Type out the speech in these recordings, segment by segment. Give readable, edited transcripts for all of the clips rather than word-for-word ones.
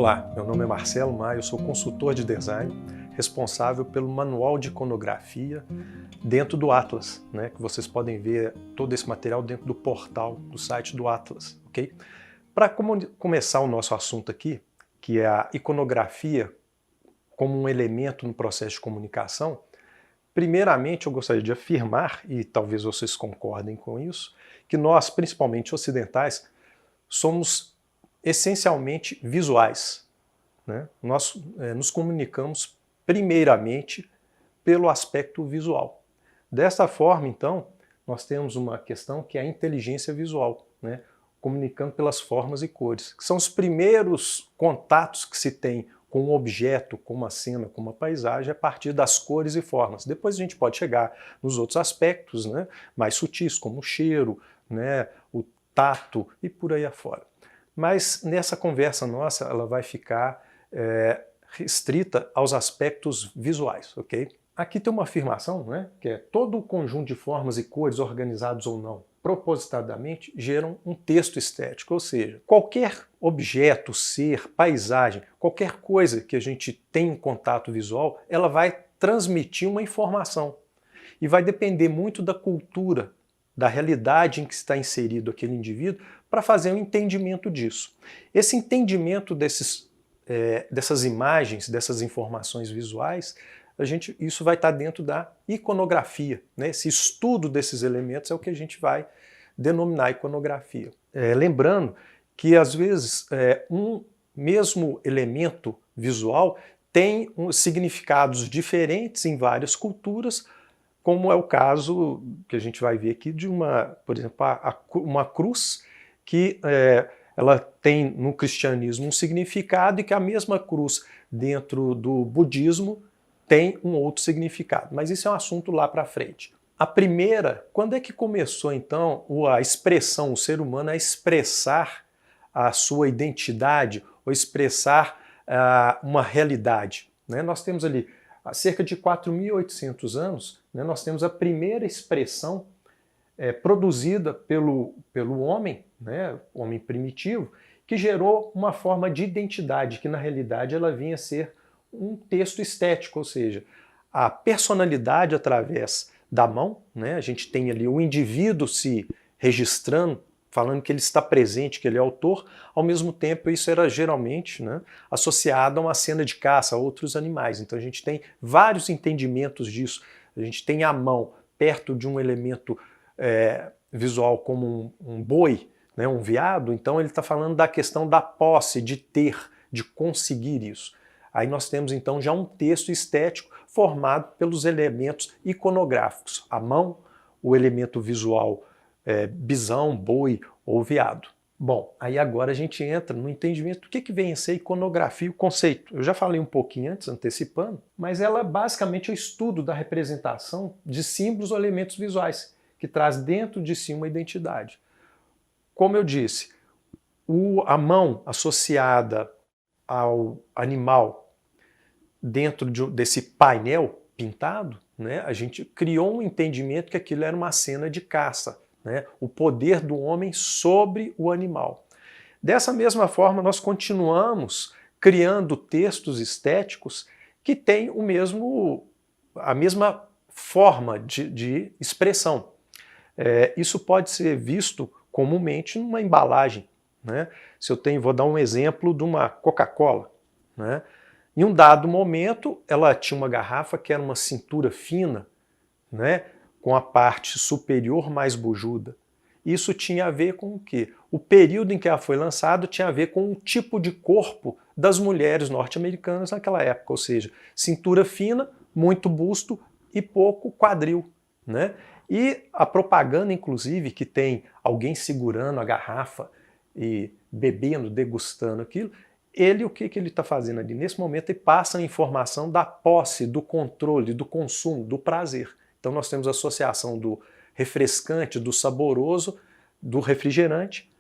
Olá, meu nome é Marcelo Maia, eu sou consultor de design, responsável pelo manual de iconografia dentro do Atlas, né, que vocês podem ver todo esse material dentro do portal do site do Atlas, ok? Para começar o nosso assunto aqui, que é a iconografia como um elemento no processo de comunicação, primeiramente eu gostaria de afirmar, e talvez vocês concordem com isso, que nós, principalmente ocidentais, somos essencialmente visuais, né? Nós nos comunicamos primeiramente pelo aspecto visual. Dessa forma, então, nós temos uma questão que é a inteligência visual, né? Comunicando pelas formas e cores, que são os primeiros contatos que se tem com um objeto, com uma cena, com uma paisagem, a partir das cores e formas. Depois a gente pode chegar nos outros aspectos, né, mais sutis, como o cheiro, né, o tato e por aí afora. Mas nessa conversa nossa, ela vai ficar restrita aos aspectos visuais, ok? Aqui tem uma afirmação, né, que é todo o conjunto de formas e cores, organizados ou não, propositadamente, geram um texto estético, ou seja, qualquer objeto, ser, paisagem, qualquer coisa que a gente tem um contato visual, ela vai transmitir uma informação. E vai depender muito da cultura, da realidade em que está inserido aquele indivíduo, para fazer um entendimento disso. Esse entendimento dessas imagens, dessas informações visuais, isso vai estar dentro da iconografia, né? Esse estudo desses elementos é o que a gente vai denominar iconografia. Lembrando que, às vezes, um mesmo elemento visual tem significados diferentes em várias culturas, como é o caso que a gente vai ver aqui de por exemplo, uma cruz que ela tem no cristianismo um significado e que a mesma cruz dentro do budismo tem um outro significado. Mas isso é um assunto lá para frente. A primeira, quando é que começou então a expressão, o ser humano a expressar a sua identidade ou expressar uma realidade? Né? Nós temos ali, há cerca de 4.800 anos, né, nós temos a primeira expressão produzida pelo homem, né, o homem primitivo, que gerou uma forma de identidade, que na realidade ela vinha a ser um texto estético, ou seja, a personalidade através da mão, né, a gente tem ali o indivíduo se registrando, falando que ele está presente, que ele é autor, ao mesmo tempo isso era geralmente, né, associado a uma cena de caça a outros animais. Então a gente tem vários entendimentos disso. A gente tem a mão perto de um elemento visual como um boi, né, um veado, então ele está falando da questão da posse, de ter, de conseguir isso. Aí nós temos então já um texto estético formado pelos elementos iconográficos, a mão, o elemento visual bisão, boi ou veado. Bom, aí agora a gente entra no entendimento do que vem a ser iconografia, o conceito. Eu já falei um pouquinho antes, antecipando, mas ela basicamente é o estudo da representação de símbolos ou elementos visuais, que traz dentro de si uma identidade. Como eu disse, a mão associada ao animal dentro desse painel pintado, né, a gente criou um entendimento que aquilo era uma cena de caça, né, o poder do homem sobre o animal. Dessa mesma forma, nós continuamos criando textos estéticos que têm a mesma forma de expressão. Isso pode ser visto comumente numa embalagem, né? Vou dar um exemplo de uma Coca-Cola, né? Em um dado momento, ela tinha uma garrafa que era uma cintura fina, né, com a parte superior mais bujuda. Isso tinha a ver com o quê? O período em que ela foi lançada tinha a ver com o tipo de corpo das mulheres norte-americanas naquela época, ou seja, cintura fina, muito busto e pouco quadril, né? E a propaganda, inclusive, que tem alguém segurando a garrafa e bebendo, degustando aquilo, o que ele está fazendo ali? Nesse momento ele passa a informação da posse, do controle, do consumo, do prazer. Então nós temos a associação do refrescante, do saboroso, do refrigerante,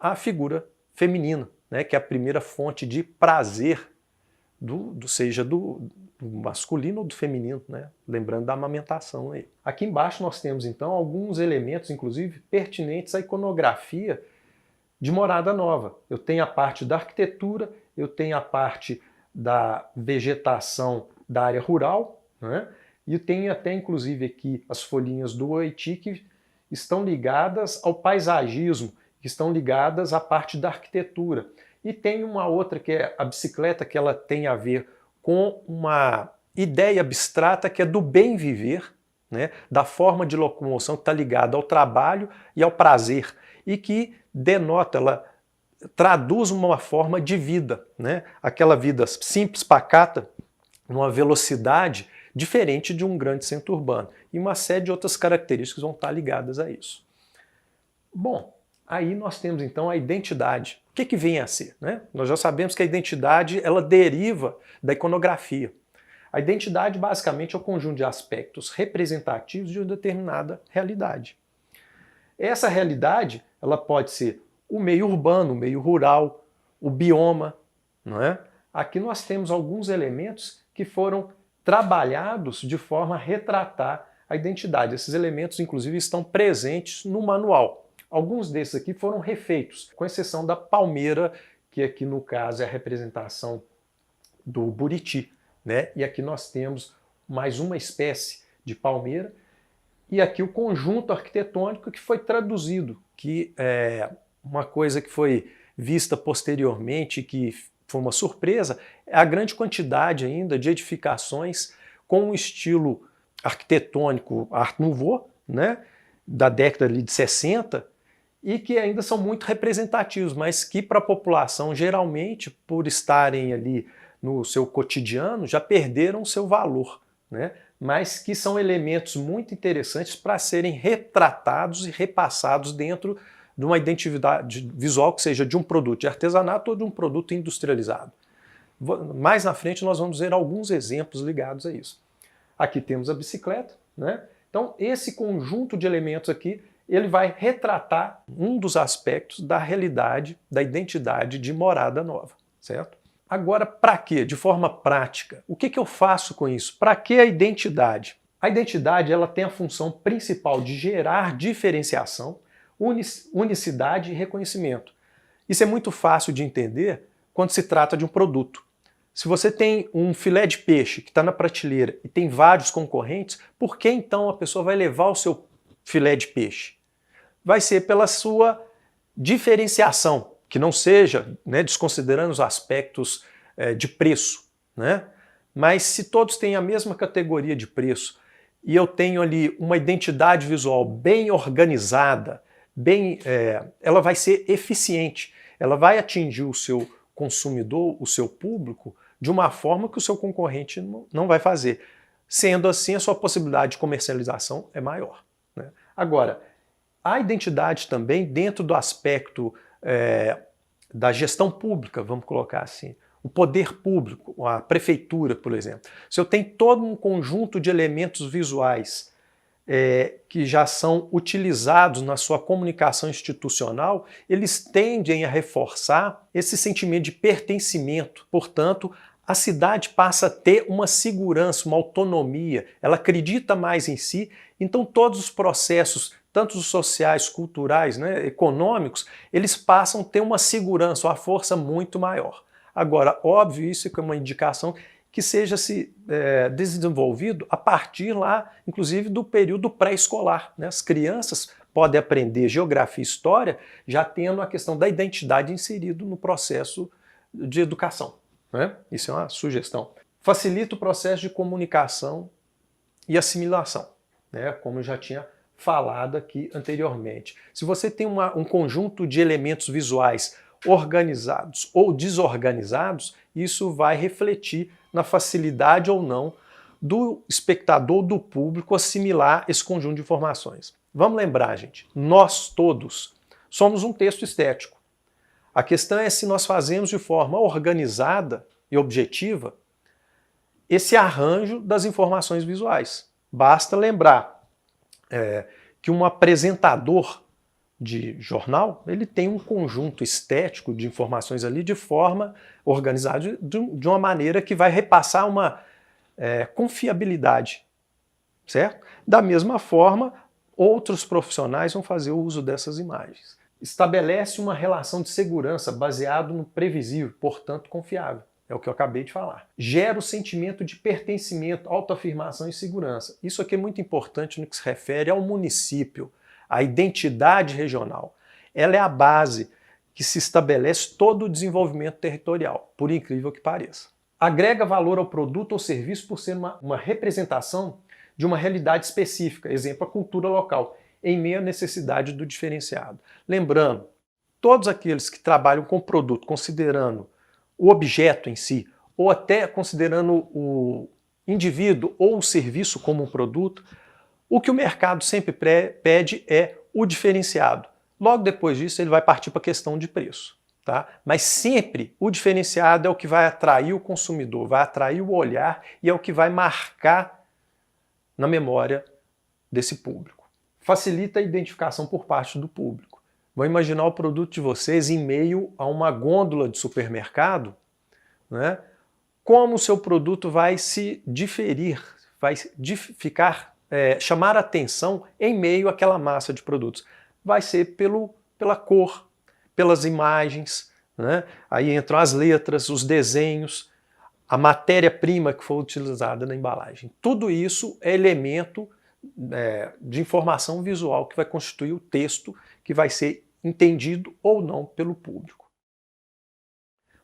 à figura feminina, né, que é a primeira fonte de prazer, seja do masculino ou do feminino, né? Lembrando da amamentação aí. Aqui embaixo nós temos então alguns elementos, inclusive, pertinentes à iconografia de morada nova. Eu tenho a parte da arquitetura eu tenho a parte da vegetação da área rural, né? E tenho até inclusive aqui as folhinhas do Oiti que estão ligadas ao paisagismo, que estão ligadas à parte da arquitetura. E tem uma outra que é a bicicleta, que ela tem a ver com uma ideia abstrata que é do bem viver, né? Da forma de locomoção que está ligada ao trabalho e ao prazer, e que denota, ela traduz uma forma de vida, né? Aquela vida simples, pacata, numa velocidade diferente de um grande centro urbano. E uma série de outras características vão estar ligadas a isso. Bom, aí nós temos então a identidade. O que vem a ser, né? Nós já sabemos que a identidade ela deriva da iconografia. A identidade basicamente é o conjunto de aspectos representativos de uma determinada realidade. Essa realidade ela pode ser o meio urbano, o meio rural, o bioma, não é? Aqui nós temos alguns elementos que foram trabalhados de forma a retratar a identidade. Esses elementos, inclusive, estão presentes no manual. Alguns desses aqui foram refeitos, com exceção da palmeira, que aqui no caso é a representação do Buriti, né? E aqui nós temos mais uma espécie de palmeira, e aqui o conjunto arquitetônico que foi traduzido, que é uma coisa que foi vista posteriormente, que foi uma surpresa, é a grande quantidade ainda de edificações com um estilo arquitetônico Art Nouveau, né, da década ali de 60, e que ainda são muito representativos, mas que para a população, geralmente, por estarem ali no seu cotidiano, já perderam o seu valor, né, mas que são elementos muito interessantes para serem retratados e repassados dentro de uma identidade visual que seja de um produto de artesanato ou de um produto industrializado. Mais na frente nós vamos ver alguns exemplos ligados a isso. Aqui temos a bicicleta, né? Então esse conjunto de elementos aqui, ele vai retratar um dos aspectos da realidade, da identidade de Morada Nova, certo? Agora, para quê? De forma prática, o que eu faço com isso? Para que a identidade? A identidade ela tem a função principal de gerar diferenciação, unicidade e reconhecimento. Isso é muito fácil de entender quando se trata de um produto. Se você tem um filé de peixe que está na prateleira e tem vários concorrentes, por que então a pessoa vai levar o seu filé de peixe? Vai ser pela sua diferenciação, que não seja, né, desconsiderando os aspectos de preço, né? Mas se todos têm a mesma categoria de preço e eu tenho ali uma identidade visual bem organizada, ela vai ser eficiente, ela vai atingir o seu consumidor, o seu público, de uma forma que o seu concorrente não vai fazer. Sendo assim, a sua possibilidade de comercialização é maior, né? Agora, a identidade também dentro do aspecto da gestão pública, vamos colocar assim, o poder público, a prefeitura, por exemplo. Se eu tenho todo um conjunto de elementos visuais que já são utilizados na sua comunicação institucional, eles tendem a reforçar esse sentimento de pertencimento. Portanto, a cidade passa a ter uma segurança, uma autonomia, ela acredita mais em si, então todos os processos, tanto os sociais, culturais, né, econômicos, eles passam a ter uma segurança, uma força muito maior. Agora, óbvio, isso é uma indicação que seja desenvolvido a partir lá, inclusive, do período pré-escolar, né? As crianças podem aprender geografia e história já tendo a questão da identidade inserido no processo de educação, né? Isso é uma sugestão. Facilita o processo de comunicação e assimilação, né? Como eu já tinha falado aqui anteriormente. Se você tem um conjunto de elementos visuais organizados ou desorganizados, isso vai refletir na facilidade ou não do espectador, do público, assimilar esse conjunto de informações. Vamos lembrar, gente, nós todos somos um texto estético. A questão é se nós fazemos de forma organizada e objetiva esse arranjo das informações visuais. Basta lembrar que um apresentador de jornal, ele tem um conjunto estético de informações ali de forma organizada, de uma maneira que vai repassar uma confiabilidade, certo? Da mesma forma, outros profissionais vão fazer o uso dessas imagens. estabelece uma relação de segurança baseado no previsível, portanto confiável. É o que eu acabei de falar. Gera o sentimento de pertencimento, autoafirmação e segurança. Isso aqui é muito importante no que se refere ao município, à identidade regional. Ela é a base que se estabelece todo o desenvolvimento territorial, por incrível que pareça. Agrega valor ao produto ou serviço por ser uma representação de uma realidade específica, exemplo, a cultura local, em meio à necessidade do diferenciado. Lembrando, todos aqueles que trabalham com o produto, considerando o objeto em si, ou até considerando o indivíduo ou o serviço como um produto, o que o mercado sempre pede é o diferenciado. Logo depois disso, ele vai partir para a questão de preço. Tá? Mas sempre o diferenciado é o que vai atrair o consumidor, vai atrair o olhar e é o que vai marcar na memória desse público. Facilita a identificação por parte do público. Vão imaginar o produto de vocês em meio a uma gôndola de supermercado, né? Como o seu produto vai se diferir, vai chamar atenção em meio àquela massa de produtos. Vai ser pela cor, pelas imagens, né? Aí entram as letras, os desenhos, a matéria-prima que foi utilizada na embalagem. Tudo isso é elemento de informação visual que vai constituir o texto que vai ser entendido ou não pelo público.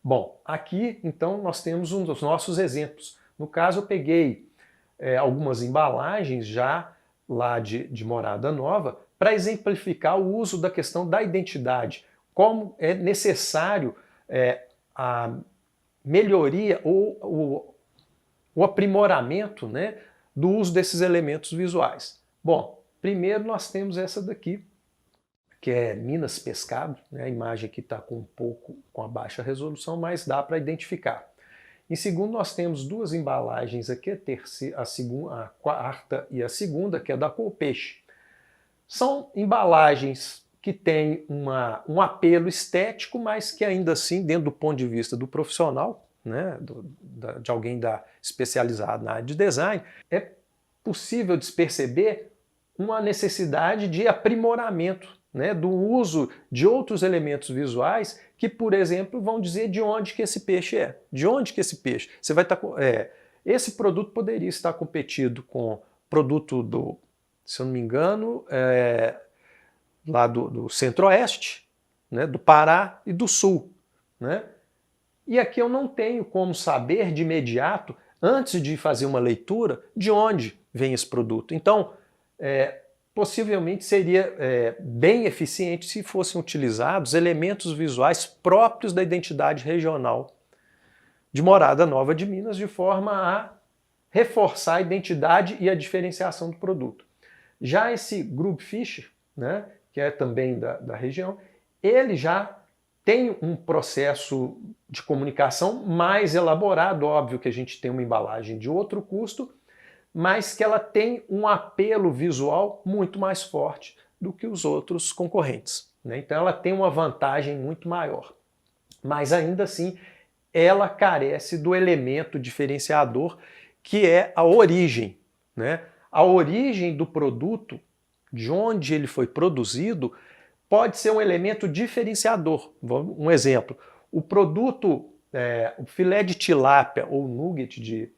Bom, aqui então nós temos um dos nossos exemplos. No caso eu peguei algumas embalagens já lá de Morada Nova para exemplificar o uso da questão da identidade, como é necessário a melhoria ou o aprimoramento, né, do uso desses elementos visuais. Bom, primeiro nós temos essa daqui, que é Minas Pescado, né, a imagem aqui está com com a baixa resolução, mas dá para identificar. Em segundo, nós temos duas embalagens aqui, a quarta e a segunda, que é da cor peixe. São embalagens que têm um apelo estético, mas que ainda assim, dentro do ponto de vista do profissional, né, de alguém especializado na área de design, é possível de perceber uma necessidade de aprimoramento, né, do uso de outros elementos visuais que, por exemplo, vão dizer de onde que esse peixe é. De onde que esse peixe? Você vai estar esse produto poderia estar competido com produto se eu não me engano, lá do Centro-Oeste, né, do Pará e do Sul, né? E aqui eu não tenho como saber de imediato, antes de fazer uma leitura, de onde vem esse produto. Então, possivelmente seria bem eficiente se fossem utilizados elementos visuais próprios da identidade regional de Morada Nova de Minas, de forma a reforçar a identidade e a diferenciação do produto. Já esse Grub Fischer, né, que é também da região, ele já tem um processo de comunicação mais elaborado. Óbvio que a gente tem uma embalagem de outro custo, mas que ela tem um apelo visual muito mais forte do que os outros concorrentes, né? Então ela tem uma vantagem muito maior. Mas ainda assim, ela carece do elemento diferenciador, que é a origem, né? A origem do produto, de onde ele foi produzido, pode ser um elemento diferenciador. Um exemplo, o produto, o filé de tilápia ou nugget de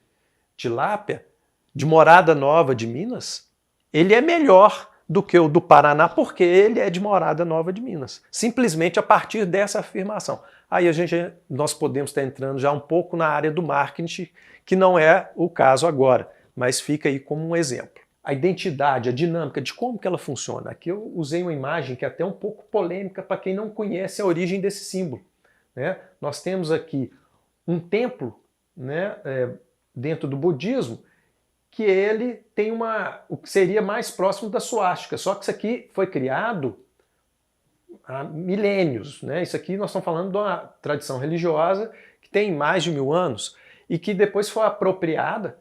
tilápia de Morada Nova de Minas, ele é melhor do que o do Paraná porque ele é de Morada Nova de Minas. Simplesmente a partir dessa afirmação. Aí nós podemos estar entrando já um pouco na área do marketing, que não é o caso agora, mas fica aí como um exemplo. A identidade, a dinâmica de como que ela funciona. Aqui eu usei uma imagem que é até um pouco polêmica para quem não conhece a origem desse símbolo, né? Nós temos aqui um templo, né, dentro do budismo, que ele tem o que seria mais próximo da suástica, só que isso aqui foi criado há milênios, né? Isso aqui nós estamos falando de uma tradição religiosa que tem mais de 1000 anos e que depois foi apropriada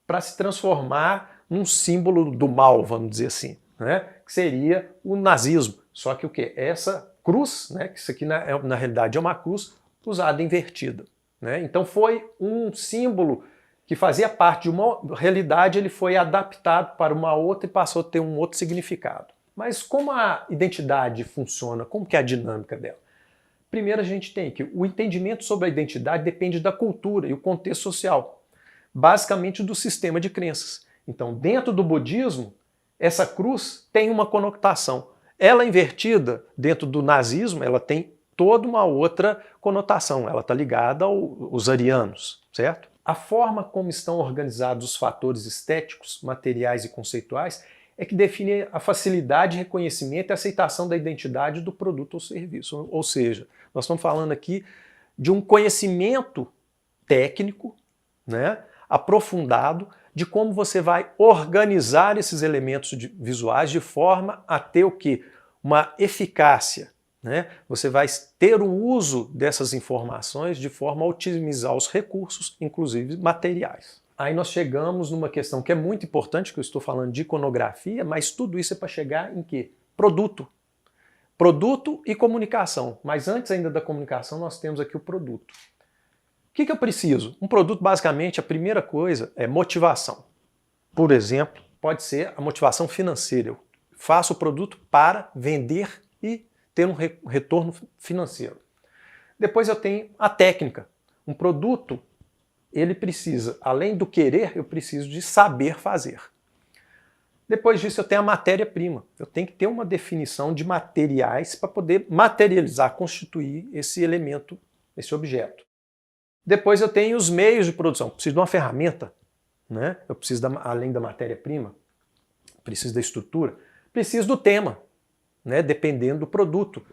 para se transformar num símbolo do mal, vamos dizer assim, né? Que seria o nazismo. Só que o quê? Essa cruz, né? Que isso aqui na realidade é uma cruz usada invertida, né? Então foi um símbolo que fazia parte de uma realidade, ele foi adaptado para uma outra e passou a ter um outro significado. Mas como a identidade funciona? Como que é a dinâmica dela? Primeiro a gente tem que o entendimento sobre a identidade depende da cultura e o contexto social, basicamente do sistema de crenças. Então, dentro do budismo, essa cruz tem uma conotação. Ela invertida dentro do nazismo, ela tem toda uma outra conotação. Ela está ligada aos arianos, certo? A forma como estão organizados os fatores estéticos, materiais e conceituais é que define a facilidade, reconhecimento e aceitação da identidade do produto ou serviço. Ou seja, nós estamos falando aqui de um conhecimento técnico, né, aprofundado, de como você vai organizar esses elementos visuais de forma a ter o quê? Uma eficácia. Né? Você vai ter o uso dessas informações de forma a otimizar os recursos, inclusive materiais. Aí nós chegamos numa questão que é muito importante, que eu estou falando de iconografia, mas tudo isso é para chegar em quê? Produto. Produto e comunicação. Mas antes ainda da comunicação, nós temos aqui o produto. O que eu preciso? Um produto, basicamente, a primeira coisa é motivação. Por exemplo, pode ser a motivação financeira. Eu faço o produto para vender e ter um retorno financeiro. Depois eu tenho a técnica. Um produto, ele precisa, além do querer, eu preciso de saber fazer. Depois disso eu tenho a matéria-prima. Eu tenho que ter uma definição de materiais para poder materializar, constituir esse elemento, esse objeto. Depois eu tenho os meios de produção. Eu preciso de uma ferramenta, né? Eu preciso, além da matéria-prima, preciso da estrutura, preciso do tema, né? Dependendo do produto.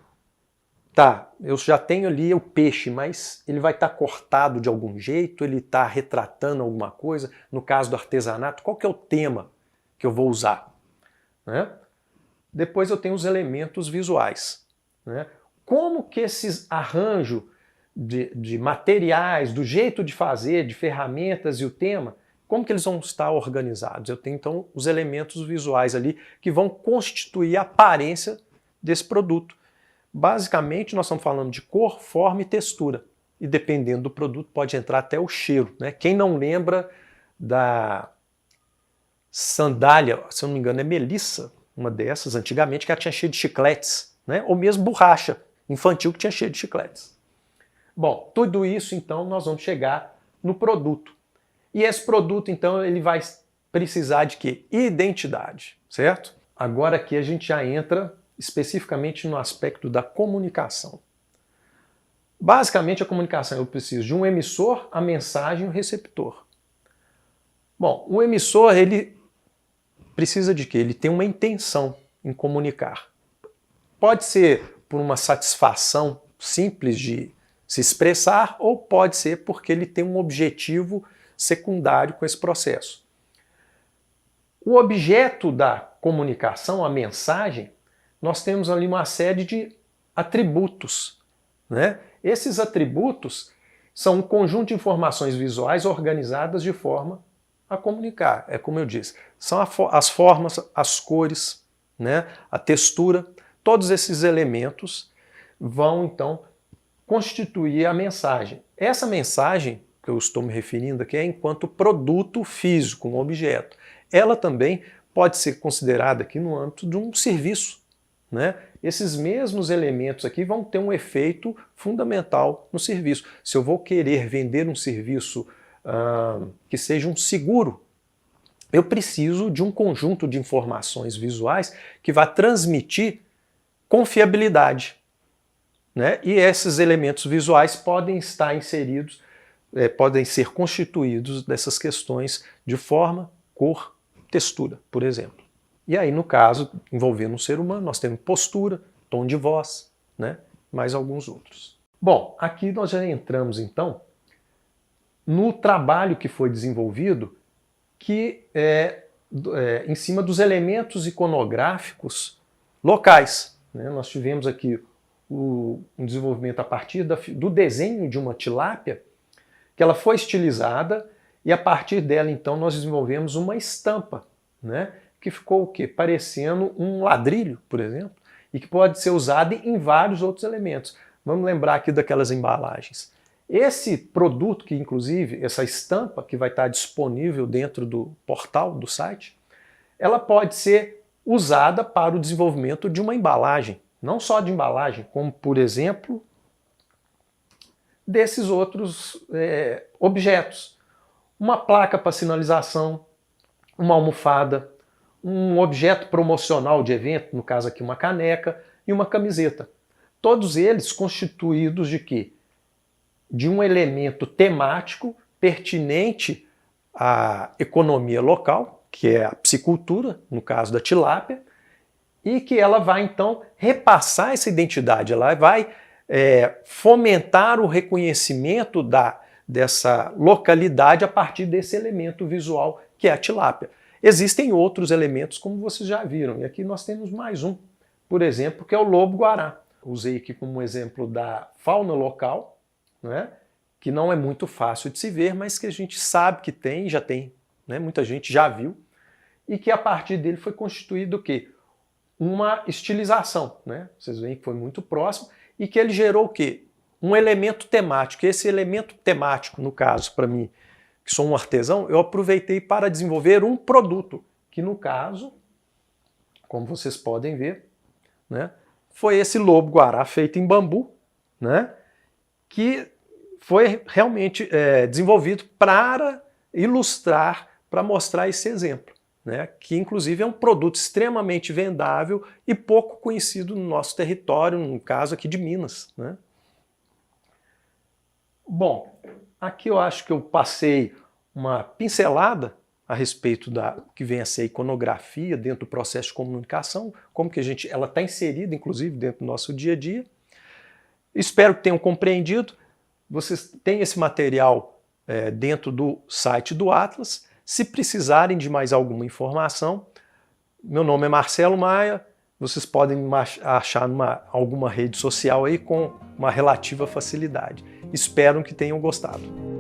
Tá, eu já tenho ali o peixe, mas ele vai estar cortado de algum jeito, ele está retratando alguma coisa. No caso do artesanato, qual que é o tema que eu vou usar? Né? Depois eu tenho os elementos visuais. Né? Como que esses arranjos de materiais, do jeito de fazer, de ferramentas e o tema, como que eles vão estar organizados? Eu tenho então os elementos visuais ali que vão constituir a aparência desse produto. Basicamente nós estamos falando de cor, forma e textura. E dependendo do produto pode entrar até o cheiro. Né? Quem não lembra da sandália, se eu não me engano é Melissa, uma dessas antigamente, que ela tinha cheio de chicletes, né? Ou mesmo borracha infantil que tinha cheio de chicletes. Bom, tudo isso então nós vamos chegar no produto. E esse produto então ele vai precisar de quê? Identidade, certo? Agora aqui a gente já entra especificamente no aspecto da comunicação. Basicamente a comunicação eu preciso de um emissor, a mensagem e o receptor. Bom, o emissor ele precisa de quê? Ele tem uma intenção em comunicar. Pode ser por uma satisfação simples de se expressar ou pode ser porque ele tem um objetivo secundário com esse processo. O objeto da comunicação, a mensagem, nós temos ali uma série de atributos. Né? Esses atributos são um conjunto de informações visuais organizadas de forma a comunicar. É como eu disse, são as formas, as cores, né? A textura, todos esses elementos vão então constituir a mensagem. Essa mensagem que eu estou me referindo aqui é enquanto produto físico, um objeto. Ela também pode ser considerada aqui no âmbito de um serviço. Né? Esses mesmos elementos aqui vão ter um efeito fundamental no serviço. Se eu vou querer vender um serviço que seja um seguro, eu preciso de um conjunto de informações visuais que vai transmitir confiabilidade. Né? E esses elementos visuais podem estar inseridos, podem ser constituídos dessas questões de forma, cor, textura, por exemplo. E aí, no caso, envolvendo um ser humano, nós temos postura, tom de voz, né? Mais alguns outros. Bom, aqui nós já entramos, então, no trabalho que foi desenvolvido que em cima dos elementos iconográficos locais. Né? Nós tivemos aqui um desenvolvimento a partir do desenho de uma tilápia, que ela foi estilizada e a partir dela, então, nós desenvolvemos uma estampa, né? Que ficou o quê? Parecendo um ladrilho, por exemplo, e que pode ser usado em vários outros elementos. Vamos lembrar aqui daquelas embalagens. Esse produto, que inclusive, essa estampa que vai estar disponível dentro do portal do site, ela pode ser usada para o desenvolvimento de uma embalagem. Não só de embalagem, como, por exemplo, desses outros objetos. Uma placa para sinalização, uma almofada, um objeto promocional de evento, no caso aqui uma caneca, e uma camiseta. Todos eles constituídos de quê? De um elemento temático pertinente à economia local, que é a piscicultura, no caso da tilápia, e que ela vai então repassar essa identidade, ela vai fomentar o reconhecimento dessa localidade a partir desse elemento visual que é a tilápia. Existem outros elementos, como vocês já viram, e aqui nós temos mais um, por exemplo, que é o lobo-guará. Usei aqui como exemplo da fauna local, né, que não é muito fácil de se ver, mas que a gente sabe que tem, já tem, né, muita gente já viu, e que a partir dele foi constituído o quê? Uma estilização, né? Vocês veem que foi muito próximo, e que ele gerou o quê? Um elemento temático. Esse elemento temático, no caso, para mim, que sou um artesão, eu aproveitei para desenvolver um produto, que no caso, como vocês podem ver, né, foi esse lobo-guará feito em bambu, né, que foi realmente desenvolvido para ilustrar, para mostrar esse exemplo, né, que inclusive é um produto extremamente vendável e pouco conhecido no nosso território, no caso aqui de Minas, né. Bom, aqui eu acho que eu passei uma pincelada a respeito da que vem a ser a iconografia dentro do processo de comunicação, como que ela está inserida, inclusive, dentro do nosso dia a dia. Espero que tenham compreendido. Vocês têm esse material dentro do site do Atlas. Se precisarem de mais alguma informação, meu nome é Marcelo Maia, vocês podem me achar alguma rede social aí com uma relativa facilidade. Espero que tenham gostado.